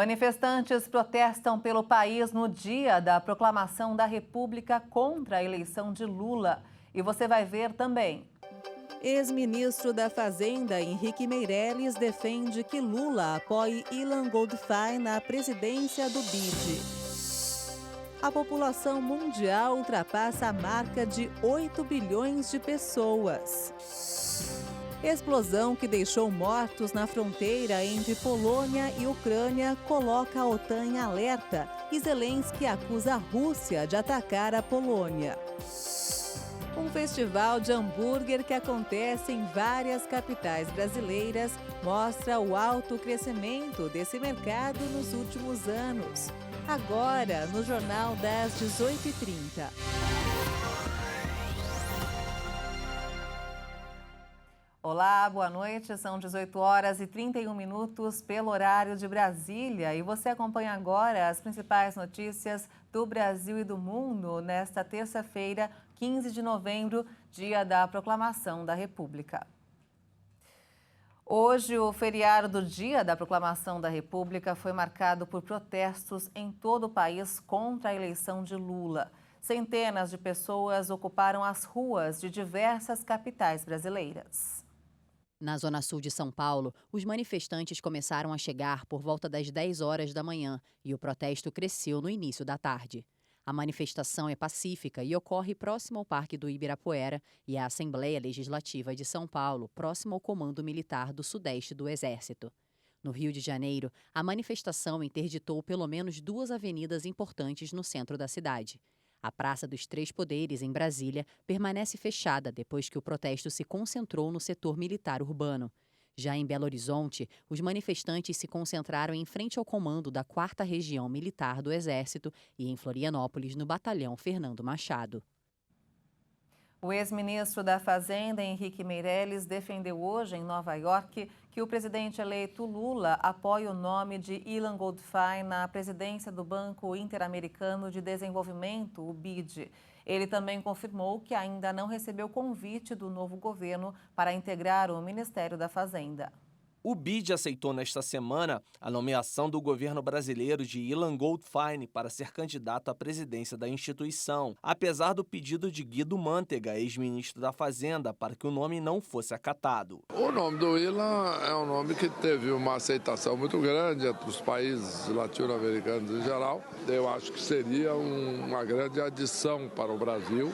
Manifestantes protestam pelo país no dia da proclamação da República contra a eleição de Lula. E você vai ver também. Ex-ministro da Fazenda, Henrique Meirelles, defende que Lula apoie Ilan Goldfein na presidência do BID. A população mundial ultrapassa a marca de 8 bilhões de pessoas. Explosão que deixou mortos na fronteira entre Polônia e Ucrânia coloca a OTAN em alerta e Zelensky acusa a Rússia de atacar a Polônia. Um festival de hambúrguer que acontece em várias capitais brasileiras mostra o alto crescimento desse mercado nos últimos anos. Agora, no Jornal das 18h30. Olá, boa noite. São 18h31 pelo horário de Brasília e você acompanha agora as principais notícias do Brasil e do mundo nesta terça-feira, 15 de novembro, dia da proclamação da República. Hoje, o feriado do Dia da Proclamação da República foi marcado por protestos em todo o país contra a eleição de Lula. Centenas de pessoas ocuparam as ruas de diversas capitais brasileiras. Na zona sul de São Paulo, os manifestantes começaram a chegar por volta das 10 horas da manhã e o protesto cresceu no início da tarde. A manifestação é pacífica e ocorre próximo ao Parque do Ibirapuera e à Assembleia Legislativa de São Paulo, próximo ao Comando Militar do Sudeste do Exército. No Rio de Janeiro, a manifestação interditou pelo menos 2 avenidas importantes no centro da cidade. A Praça dos Três Poderes, em Brasília, permanece fechada depois que o protesto se concentrou no setor militar urbano. Já em Belo Horizonte, os manifestantes se concentraram em frente ao comando da 4ª Região Militar do Exército e em Florianópolis, no Batalhão Fernando Machado. O ex-ministro da Fazenda, Henrique Meirelles, defendeu hoje em Nova York que o presidente eleito Lula apoie o nome de Ilan Goldfein na presidência do Banco Interamericano de Desenvolvimento, o BID. Ele também confirmou que ainda não recebeu convite do novo governo para integrar o Ministério da Fazenda. O BID aceitou nesta semana a nomeação do governo brasileiro de Ilan Goldfein para ser candidato à presidência da instituição, apesar do pedido de Guido Mantega, ex-ministro da Fazenda, para que o nome não fosse acatado. O nome do Ilan é um nome que teve uma aceitação muito grande entre os países latino-americanos em geral. Eu acho que seria uma grande adição para o Brasil.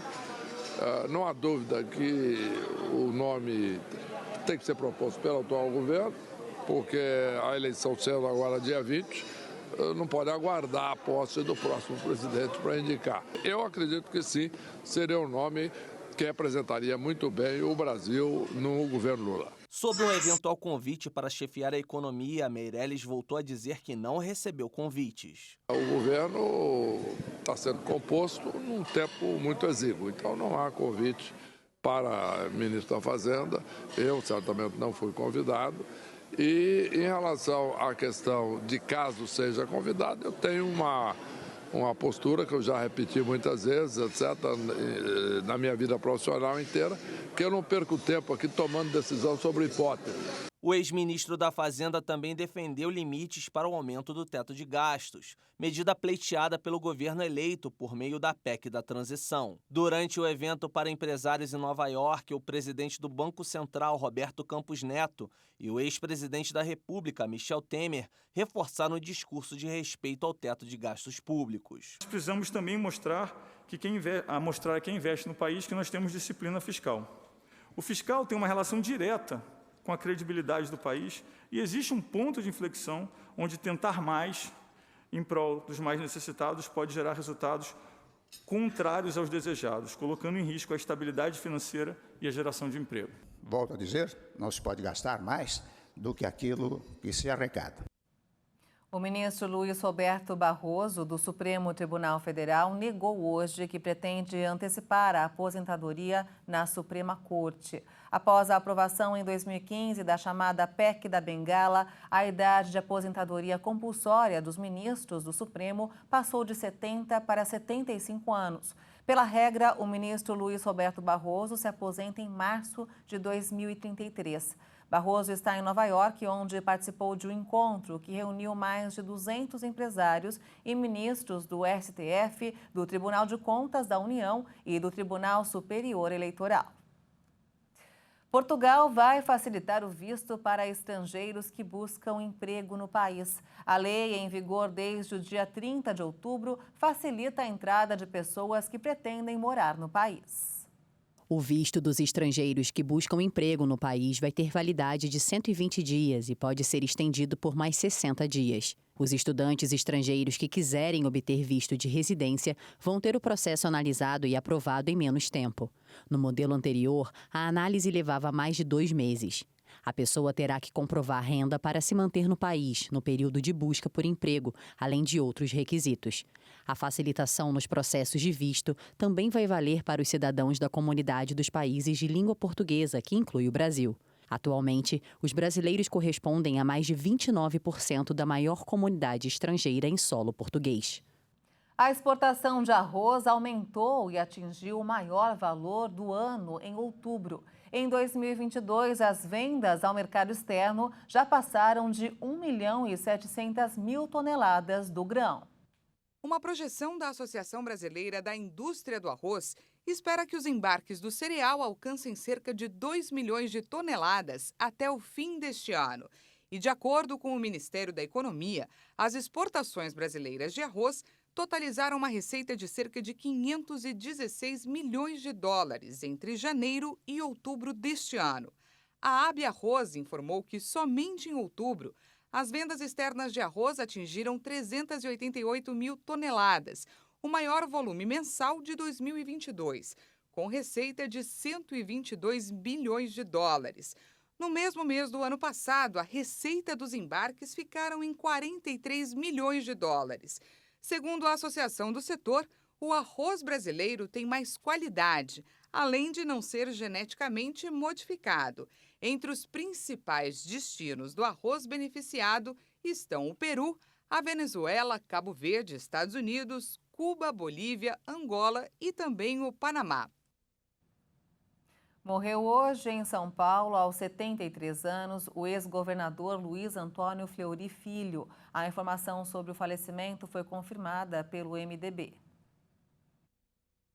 Não há dúvida que o nome tem que ser proposto pelo atual governo, porque a eleição sendo agora dia 20, não pode aguardar a posse do próximo presidente para indicar. Eu acredito que sim, seria um nome que representaria muito bem o Brasil no governo Lula. Sobre um eventual convite para chefiar a economia, Meirelles voltou a dizer que não recebeu convites. O governo está sendo composto num tempo muito exíguo, então não há convite para ministro da Fazenda. Eu certamente não fui convidado. E em relação à questão de caso seja convidado, eu tenho uma postura que eu já repeti muitas vezes, etc., na minha vida profissional inteira, que eu não perco tempo aqui tomando decisão sobre hipóteses. O ex-ministro da Fazenda também defendeu limites para o aumento do teto de gastos, medida pleiteada pelo governo eleito por meio da PEC da transição. Durante o evento para empresários em Nova York, o presidente do Banco Central, Roberto Campos Neto, e o ex-presidente da República, Michel Temer, reforçaram o discurso de respeito ao teto de gastos públicos. Nós precisamos também mostrar a quem investe no país que nós temos disciplina fiscal. O fiscal tem uma relação direta com a credibilidade do país e existe um ponto de inflexão onde tentar mais em prol dos mais necessitados pode gerar resultados contrários aos desejados, colocando em risco a estabilidade financeira e a geração de emprego. Volto a dizer, não se pode gastar mais do que aquilo que se arrecada. O ministro Luiz Roberto Barroso, do Supremo Tribunal Federal, negou hoje que pretende antecipar a aposentadoria na Suprema Corte. Após a aprovação em 2015 da chamada PEC da Bengala, a idade de aposentadoria compulsória dos ministros do Supremo passou de 70 para 75 anos. Pela regra, o ministro Luiz Roberto Barroso se aposenta em março de 2033. Barroso está em Nova York, onde participou de um encontro que reuniu mais de 200 empresários e ministros do STF, do Tribunal de Contas da União e do Tribunal Superior Eleitoral. Portugal vai facilitar o visto para estrangeiros que buscam emprego no país. A lei, em vigor desde o dia 30 de outubro, facilita a entrada de pessoas que pretendem morar no país. O visto dos estrangeiros que buscam emprego no país vai ter validade de 120 dias e pode ser estendido por mais 60 dias. Os estudantes estrangeiros que quiserem obter visto de residência vão ter o processo analisado e aprovado em menos tempo. No modelo anterior, a análise levava mais de 2 meses. A pessoa terá que comprovar renda para se manter no país, no período de busca por emprego, além de outros requisitos. A facilitação nos processos de visto também vai valer para os cidadãos da comunidade dos países de língua portuguesa, que inclui o Brasil. Atualmente, os brasileiros correspondem a mais de 29% da maior comunidade estrangeira em solo português. A exportação de arroz aumentou e atingiu o maior valor do ano em outubro. Em 2022, as vendas ao mercado externo já passaram de 1.700.000 toneladas do grão. Uma projeção da Associação Brasileira da Indústria do Arroz espera que os embarques do cereal alcancem cerca de 2 milhões de toneladas até o fim deste ano. E, de acordo com o Ministério da Economia, as exportações brasileiras de arroz totalizaram uma receita de cerca de 516 milhões de dólares entre janeiro e outubro deste ano. A AB Arroz informou que somente em outubro as vendas externas de arroz atingiram 388 mil toneladas, o maior volume mensal de 2022, com receita de 122 bilhões de dólares. No mesmo mês do ano passado, a receita dos embarques ficaram em 43 milhões de dólares. Segundo a Associação do Setor, o arroz brasileiro tem mais qualidade, além de não ser geneticamente modificado. Entre os principais destinos do arroz beneficiado estão o Peru, a Venezuela, Cabo Verde, Estados Unidos, Cuba, Bolívia, Angola e também o Panamá. Morreu hoje em São Paulo, aos 73 anos, o ex-governador Luiz Antônio Fleury Filho. A informação sobre o falecimento foi confirmada pelo MDB.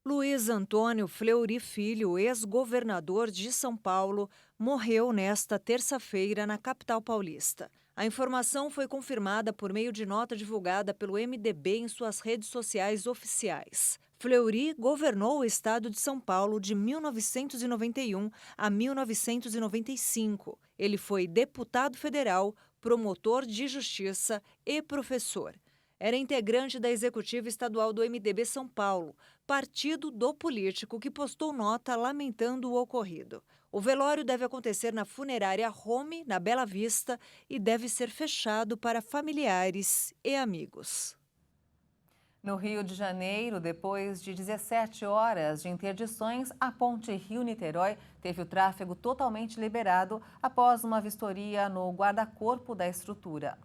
Luiz Antônio Fleury Filho, ex-governador de São Paulo, morreu nesta terça-feira na capital paulista. A informação foi confirmada por meio de nota divulgada pelo MDB em suas redes sociais oficiais. Fleury governou o estado de São Paulo de 1991 a 1995. Ele foi deputado federal, promotor de justiça e professor. Era integrante da executiva estadual do MDB São Paulo, partido do político que postou nota lamentando o ocorrido. O velório deve acontecer na funerária Home, na Bela Vista, e deve ser fechado para familiares e amigos. No Rio de Janeiro, depois de 17 horas de interdições, a ponte Rio-Niterói teve o tráfego totalmente liberado após uma vistoria no guarda-corpo da estrutura.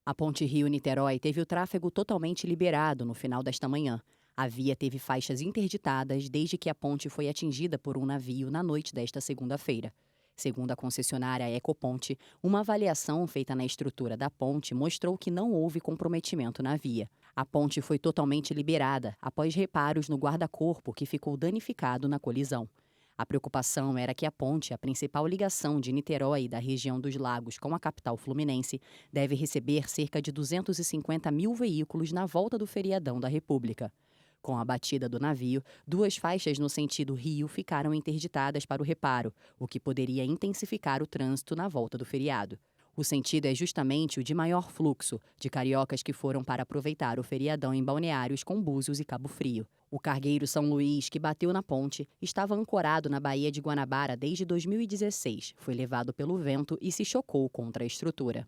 A ponte Rio-Niterói teve o tráfego totalmente liberado no final desta manhã. A via teve faixas interditadas desde que a ponte foi atingida por um navio na noite desta segunda-feira. Segundo a concessionária Ecoponte, uma avaliação feita na estrutura da ponte mostrou que não houve comprometimento na via. A ponte foi totalmente liberada após reparos no guarda-corpo que ficou danificado na colisão. A preocupação era que a ponte, a principal ligação de Niterói e da região dos Lagos com a capital fluminense, deve receber cerca de 250 mil veículos na volta do feriadão da República. Com a batida do navio, 2 faixas no sentido Rio ficaram interditadas para o reparo, o que poderia intensificar o trânsito na volta do feriado. O sentido é justamente o de maior fluxo, de cariocas que foram para aproveitar o feriadão em balneários com Búzios e Cabo Frio. O cargueiro São Luís, que bateu na ponte, estava ancorado na Baía de Guanabara desde 2016. Foi levado pelo vento e se chocou contra a estrutura.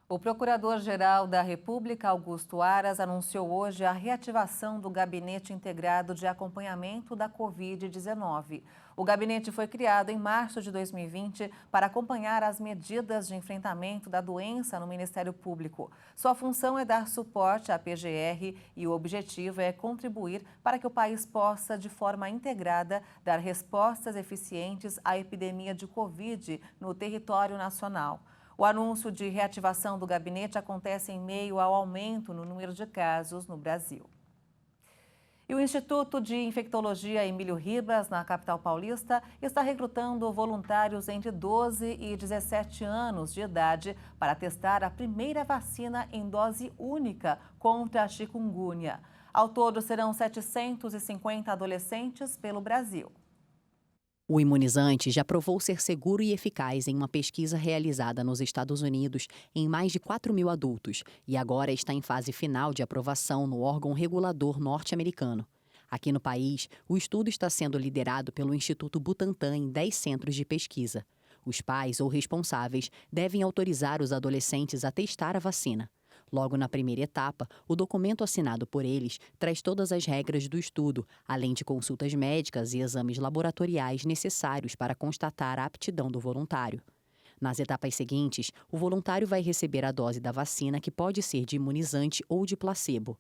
O Procurador-Geral da República, Augusto Aras, anunciou hoje a reativação do Gabinete Integrado de Acompanhamento da Covid-19. O gabinete foi criado em março de 2020 para acompanhar as medidas de enfrentamento da doença no Ministério Público. Sua função é dar suporte à PGR e o objetivo é contribuir para que o país possa, de forma integrada, dar respostas eficientes à epidemia de Covid no território nacional. O anúncio de reativação do gabinete acontece em meio ao aumento no número de casos no Brasil. E o Instituto de Infectologia Emílio Ribas, na capital paulista, está recrutando voluntários entre 12 e 17 anos de idade para testar a primeira vacina em dose única contra a chikungunya. Ao todo, serão 750 adolescentes pelo Brasil. O imunizante já provou ser seguro e eficaz em uma pesquisa realizada nos Estados Unidos em mais de 4.000 adultos e agora está em fase final de aprovação no órgão regulador norte-americano. Aqui no país, o estudo está sendo liderado pelo Instituto Butantan em 10 centros de pesquisa. Os pais ou responsáveis devem autorizar os adolescentes a testar a vacina. Logo na primeira etapa, o documento assinado por eles traz todas as regras do estudo, além de consultas médicas e exames laboratoriais necessários para constatar a aptidão do voluntário. Nas etapas seguintes, o voluntário vai receber a dose da vacina que pode ser de imunizante ou de placebo.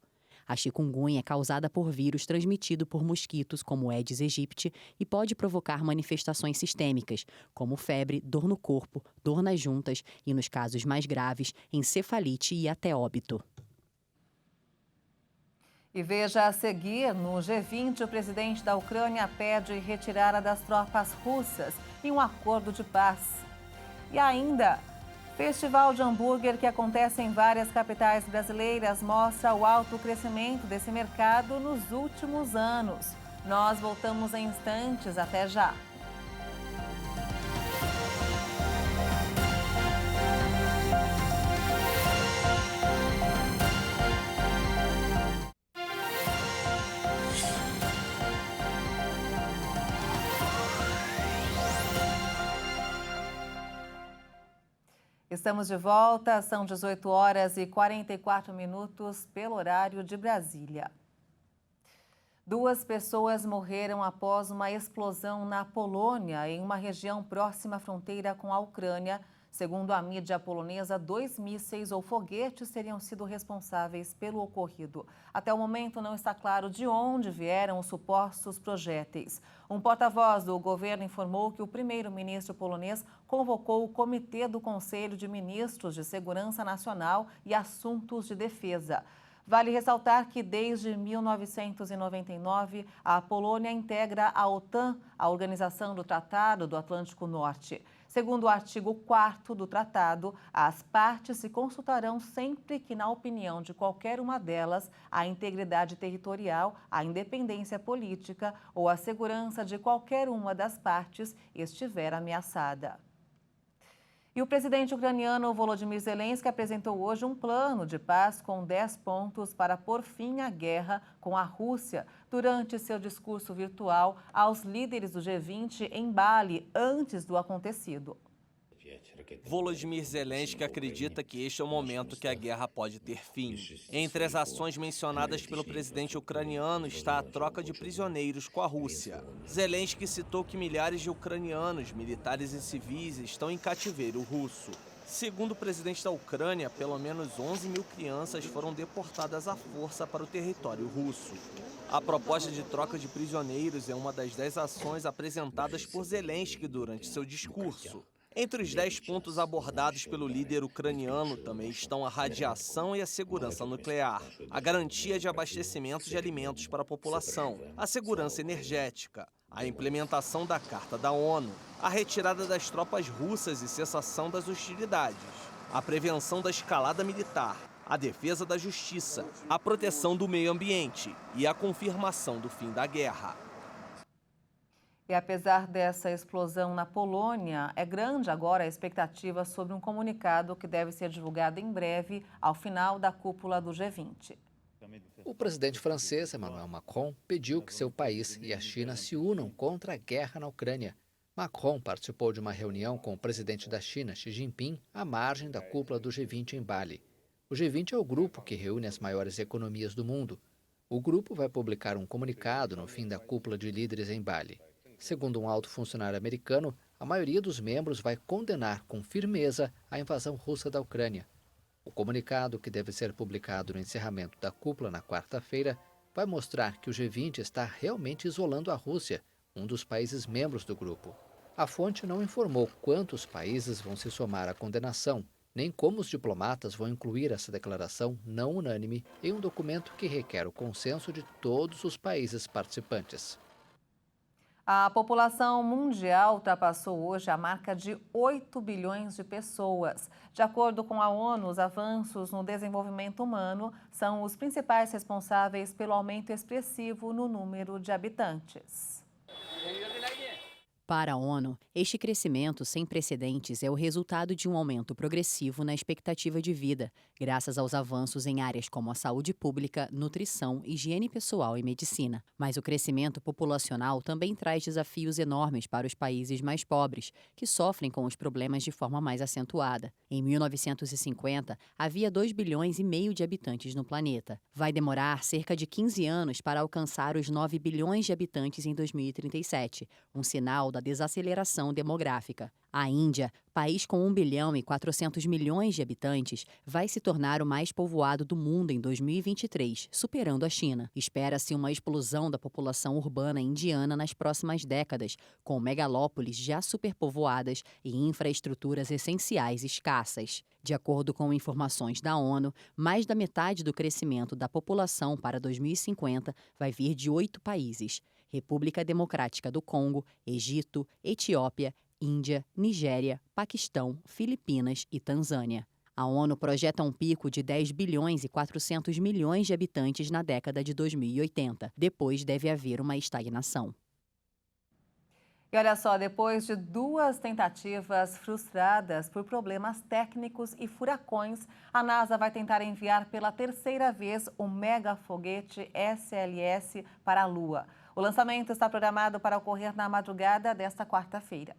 A chikungunya é causada por vírus transmitido por mosquitos como Aedes aegypti e pode provocar manifestações sistêmicas, como febre, dor no corpo, dor nas juntas e, nos casos mais graves, encefalite e até óbito. E veja a seguir, no G20, o presidente da Ucrânia pede retirada das tropas russas em um acordo de paz. E ainda, Festival de Hambúrguer, que acontece em várias capitais brasileiras, mostra o alto crescimento desse mercado nos últimos anos. Nós voltamos em instantes, até já. Estamos de volta, são 18 horas e 44 minutos pelo horário de Brasília. 2 pessoas morreram após uma explosão na Polônia, em uma região próxima à fronteira com a Ucrânia. Segundo a mídia polonesa, 2 mísseis ou foguetes teriam sido responsáveis pelo ocorrido. Até o momento não está claro de onde vieram os supostos projéteis. Um porta-voz do governo informou que o primeiro-ministro polonês convocou o Comitê do Conselho de Ministros de Segurança Nacional e Assuntos de Defesa. Vale ressaltar que desde 1999, a Polônia integra a OTAN, a Organização do Tratado do Atlântico Norte. Segundo o artigo 4º do tratado, as partes se consultarão sempre que, na opinião de qualquer uma delas, a integridade territorial, a independência política ou a segurança de qualquer uma das partes estiver ameaçada. E o presidente ucraniano Volodymyr Zelensky apresentou hoje um plano de paz com 10 pontos para pôr fim à guerra com a Rússia durante seu discurso virtual aos líderes do G20 em Bali, antes do acontecido. Volodymyr Zelensky acredita que este é o momento que a guerra pode ter fim. Entre as ações mencionadas pelo presidente ucraniano está a troca de prisioneiros com a Rússia. Zelensky citou que milhares de ucranianos, militares e civis, estão em cativeiro russo. Segundo o presidente da Ucrânia, pelo menos 11.000 crianças foram deportadas à força para o território russo. A proposta de troca de prisioneiros é uma das 10 ações apresentadas por Zelensky durante seu discurso. Entre os 10 pontos abordados pelo líder ucraniano também estão a radiação e a segurança nuclear, a garantia de abastecimento de alimentos para a população, a segurança energética, a implementação da Carta da ONU, a retirada das tropas russas e cessação das hostilidades, a prevenção da escalada militar, a defesa da justiça, a proteção do meio ambiente e a confirmação do fim da guerra. E apesar dessa explosão na Polônia, é grande agora a expectativa sobre um comunicado que deve ser divulgado em breve, ao final da cúpula do G20. O presidente francês, Emmanuel Macron, pediu que seu país e a China se unam contra a guerra na Ucrânia. Macron participou de uma reunião com o presidente da China, Xi Jinping, à margem da cúpula do G20 em Bali. O G20 é o grupo que reúne as maiores economias do mundo. O grupo vai publicar um comunicado no fim da cúpula de líderes em Bali. Segundo um alto funcionário americano, a maioria dos membros vai condenar com firmeza a invasão russa da Ucrânia. O comunicado, que deve ser publicado no encerramento da cúpula na quarta-feira, vai mostrar que o G20 está realmente isolando a Rússia, um dos países membros do grupo. A fonte não informou quantos países vão se somar à condenação, nem como os diplomatas vão incluir essa declaração não unânime em um documento que requer o consenso de todos os países participantes. A população mundial ultrapassou hoje a marca de 8 bilhões de pessoas. De acordo com a ONU, os avanços no desenvolvimento humano são os principais responsáveis pelo aumento expressivo no número de habitantes. Para a ONU, este crescimento sem precedentes é o resultado de um aumento progressivo na expectativa de vida, graças aos avanços em áreas como a saúde pública, nutrição, higiene pessoal e medicina. Mas o crescimento populacional também traz desafios enormes para os países mais pobres, que sofrem com os problemas de forma mais acentuada. Em 1950, havia 2,5 bilhões de habitantes no planeta. Vai demorar cerca de 15 anos para alcançar os 9 bilhões de habitantes em 2037, um sinal da desaceleração demográfica. A Índia, país com 1 bilhão e 400 milhões de habitantes, vai se tornar o mais povoado do mundo em 2023, superando a China. Espera-se uma explosão da população urbana indiana nas próximas décadas, com megalópolis já superpovoadas e infraestruturas essenciais escassas. De acordo com informações da ONU, mais da metade do crescimento da população para 2050 vai vir de 8 países: República Democrática do Congo, Egito, Etiópia, Índia, Nigéria, Paquistão, Filipinas e Tanzânia. A ONU projeta um pico de 10 bilhões e 400 milhões de habitantes na década de 2080. Depois deve haver uma estagnação. E olha só, depois de 2 tentativas frustradas por problemas técnicos e furacões, a NASA vai tentar enviar pela 3ª vez o mega foguete SLS para a Lua. O lançamento está programado para ocorrer na madrugada desta quarta-feira.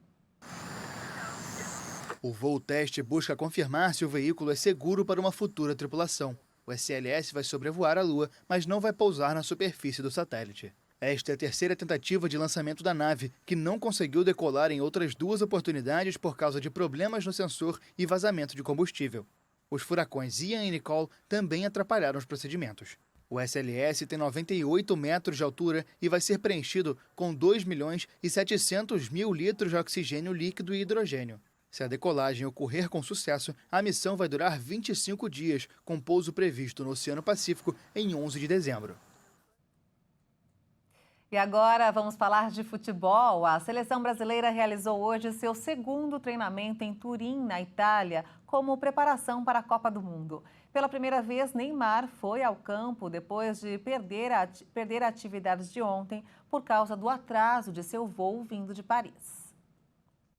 O voo teste busca confirmar se o veículo é seguro para uma futura tripulação. O SLS vai sobrevoar a Lua, mas não vai pousar na superfície do satélite. Esta é a 3ª tentativa de lançamento da nave, que não conseguiu decolar em outras 2 oportunidades por causa de problemas no sensor e vazamento de combustível. Os furacões Ian e Nicole também atrapalharam os procedimentos. O SLS tem 98 metros de altura e vai ser preenchido com 2.700.000 litros de oxigênio líquido e hidrogênio. Se a decolagem ocorrer com sucesso, a missão vai durar 25 dias, com pouso previsto no Oceano Pacífico em 11 de dezembro. E agora vamos falar de futebol. A seleção brasileira realizou hoje seu 2º treinamento em Turim, na Itália, como preparação para a Copa do Mundo. Pela primeira vez, Neymar foi ao campo depois de perder a atividade de ontem por causa do atraso de seu voo vindo de Paris.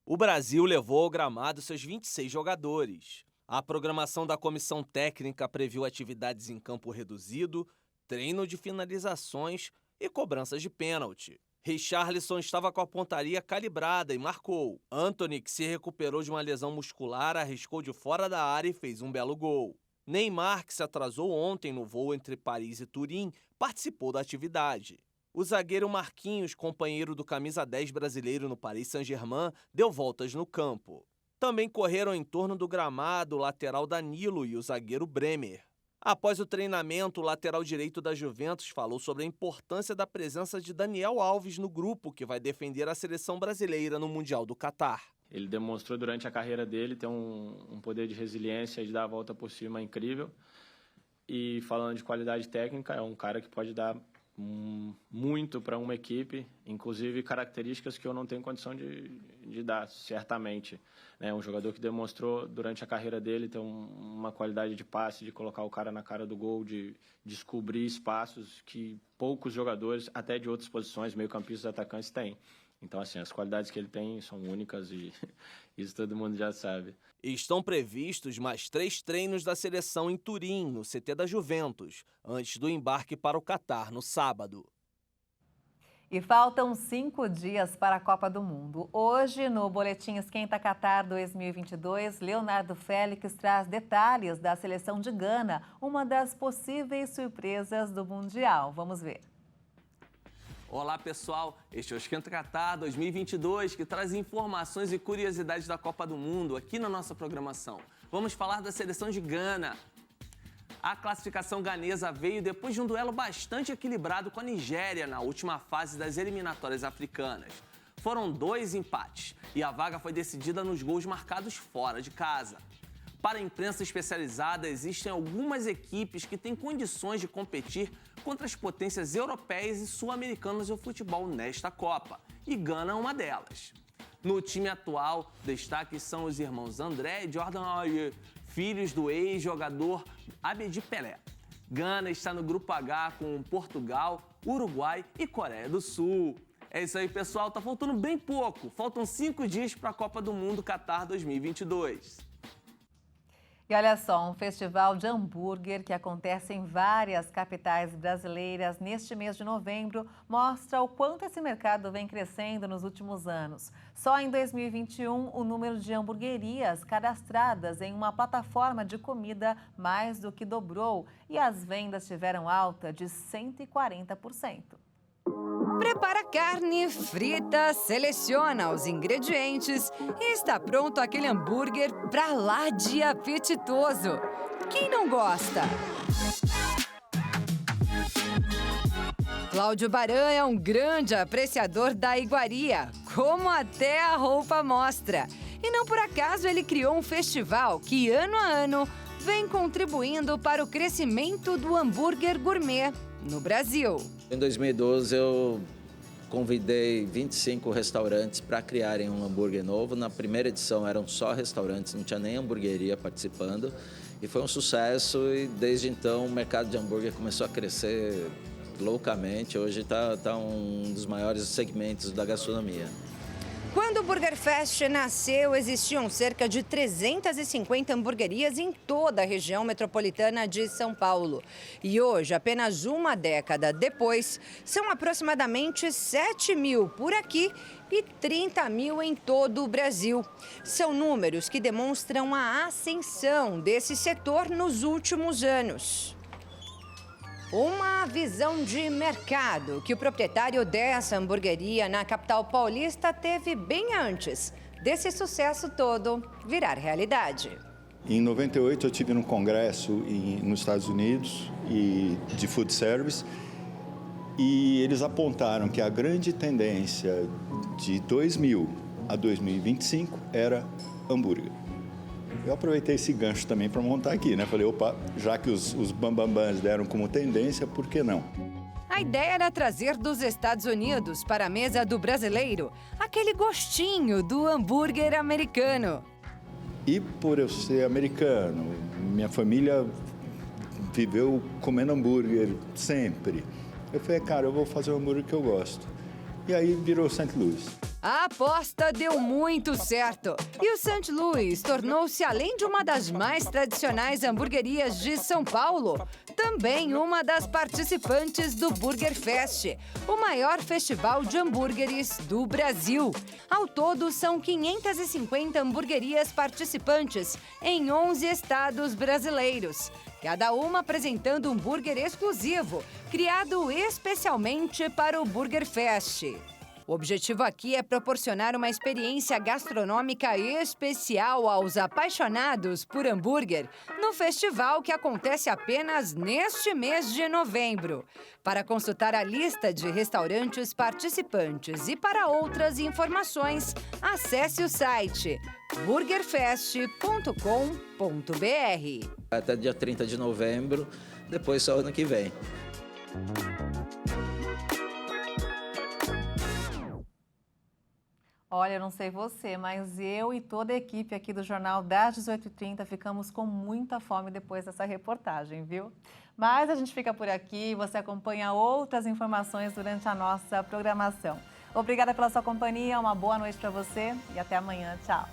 O Brasil levou ao gramado seus 26 jogadores. A programação da comissão técnica previu atividades em campo reduzido, treino de finalizações e cobranças de pênalti. Richarlison estava com a pontaria calibrada e marcou. Antony, que se recuperou de uma lesão muscular, arriscou de fora da área e fez um belo gol. Neymar, que se atrasou ontem no voo entre Paris e Turim, participou da atividade. O zagueiro Marquinhos, companheiro do camisa 10 brasileiro no Paris Saint-Germain, deu voltas no campo. Também correram em torno do gramado o lateral Danilo e o zagueiro Bremer. Após o treinamento, o lateral direito da Juventus falou sobre a importância da presença de Daniel Alves no grupo que vai defender a seleção brasileira no Mundial do Catar. Ele demonstrou durante a carreira dele ter um poder de resiliência, de dar a volta por cima incrível. E falando de qualidade técnica, é um cara que pode dar muito para uma equipe, inclusive características que eu não tenho condição de dar, certamente. É um jogador que demonstrou durante a carreira dele ter uma qualidade de passe, de colocar o cara na cara do gol, de descobrir espaços que poucos jogadores, até de outras posições, meio-campistas, atacantes, têm. Então, assim, as qualidades que ele tem são únicas e isso todo mundo já sabe. Estão previstos mais 3 treinos da seleção em Turim, no CT da Juventus, antes do embarque para o Catar no sábado. E faltam 5 dias para a Copa do Mundo. Hoje, no Boletim Esquenta Qatar 2022, Leonardo Félix traz detalhes da seleção de Gana, uma das possíveis surpresas do Mundial. Vamos ver. Olá, pessoal. Este é o Esquenta Qatar 2022, que traz informações e curiosidades da Copa do Mundo aqui na nossa programação. Vamos falar da seleção de Gana. A classificação ganesa veio depois de um duelo bastante equilibrado com a Nigéria na última fase das eliminatórias africanas. Foram 2 empates e a vaga foi decidida nos gols marcados fora de casa. Para a imprensa especializada, existem algumas equipes que têm condições de competir contra as potências europeias e sul-americanas do futebol nesta Copa, e Gana é uma delas. No time atual, destaques são os irmãos André e Jordan Ayew, filhos do ex-jogador Abedi Pelé. Gana está no Grupo H com Portugal, Uruguai e Coreia do Sul. É isso aí, pessoal. Tá faltando bem pouco. Faltam 5 dias para a Copa do Mundo Qatar 2022. E olha só, um festival de hambúrguer que acontece em várias capitais brasileiras neste mês de novembro mostra o quanto esse mercado vem crescendo nos últimos anos. Só em 2021, o número de hamburguerias cadastradas em uma plataforma de comida mais do que dobrou e as vendas tiveram alta de 140%. Prepara a carne, frita, seleciona os ingredientes e está pronto aquele hambúrguer pra lá de apetitoso. Quem não gosta? Cláudio Baran é um grande apreciador da iguaria, como até a roupa mostra. E não por acaso ele criou um festival que, ano a ano, vem contribuindo para o crescimento do hambúrguer gourmet no Brasil. Em 2012, eu convidei 25 restaurantes para criarem um hambúrguer novo. Na primeira edição eram só restaurantes, não tinha nem hamburgueria participando. E foi um sucesso e desde então o mercado de hambúrguer começou a crescer loucamente. Hoje está um dos maiores segmentos da gastronomia. Quando o Burger Fest nasceu, existiam cerca de 350 hamburguerias em toda a região metropolitana de São Paulo. E hoje, apenas uma década depois, são aproximadamente 7 mil por aqui e 30 mil em todo o Brasil. São números que demonstram a ascensão desse setor nos últimos anos. Uma visão de mercado que o proprietário dessa hamburgueria na capital paulista teve bem antes desse sucesso todo virar realidade. Em 98 eu estive num congresso nos Estados Unidos de food service e eles apontaram que a grande tendência de 2000 a 2025 era hambúrguer. Eu aproveitei esse gancho também para montar aqui, né? Falei, opa, já que os bambambãs deram como tendência, por que não? A ideia era trazer dos Estados Unidos para a mesa do brasileiro aquele gostinho do hambúrguer americano. E por eu ser americano, minha família viveu comendo hambúrguer sempre. Eu falei, cara, eu vou fazer o hambúrguer que eu gosto. E aí virou St. Louis. A aposta deu muito certo. E o St. Louis tornou-se, além de uma das mais tradicionais hamburguerias de São Paulo, também uma das participantes do Burger Fest, o maior festival de hambúrgueres do Brasil. Ao todo, são 550 hamburguerias participantes em 11 estados brasileiros. Cada uma apresentando um hambúrguer exclusivo, criado especialmente para o Burger Fest. O objetivo aqui é proporcionar uma experiência gastronômica especial aos apaixonados por hambúrguer no festival que acontece apenas neste mês de novembro. Para consultar a lista de restaurantes participantes e para outras informações, acesse o site burgerfest.com.br. Até dia 30 de novembro, depois só ano que vem. Olha, eu não sei você, mas eu e toda a equipe aqui do Jornal das 18h30 ficamos com muita fome depois dessa reportagem, viu? Mas a gente fica por aqui, você acompanha outras informações durante a nossa programação. Obrigada pela sua companhia, uma boa noite para você e até amanhã. Tchau!